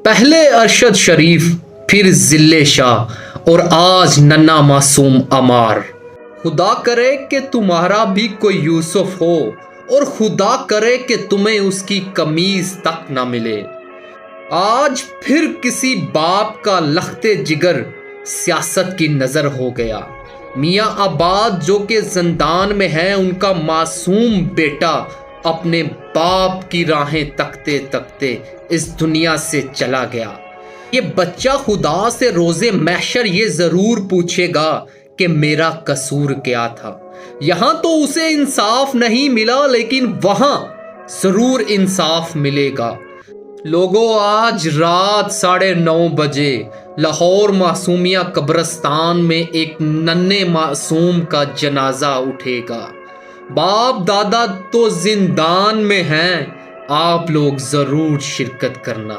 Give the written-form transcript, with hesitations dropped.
پہلے ارشد شریف، پھر ذل شاہ، اور آج ننا معصوم عمار۔ خدا کرے کہ تمہارا بھی کوئی یوسف ہو، اور خدا کرے کہ تمہیں اس کی قمیض تک نہ ملے۔ آج پھر کسی باپ کا لخت جگر سیاست کی نظر ہو گیا۔ میاں عباد جو کہ زندان میں ہے، ان کا معصوم بیٹا اپنے باپ کی راہیں تکتے تکتے اس دنیا سے چلا گیا۔ یہ بچہ خدا سے روز محشر یہ ضرور پوچھے گا کہ میرا قصور کیا تھا۔ یہاں تو اسے انصاف نہیں ملا، لیکن وہاں ضرور انصاف ملے گا۔ لوگوں، آج رات 9:30 بجے لاہور معصومیہ قبرستان میں ایک ننھے معصوم کا جنازہ اٹھے گا۔ باپ دادا تو زندان میں ہیں، آپ لوگ ضرور شرکت کرنا۔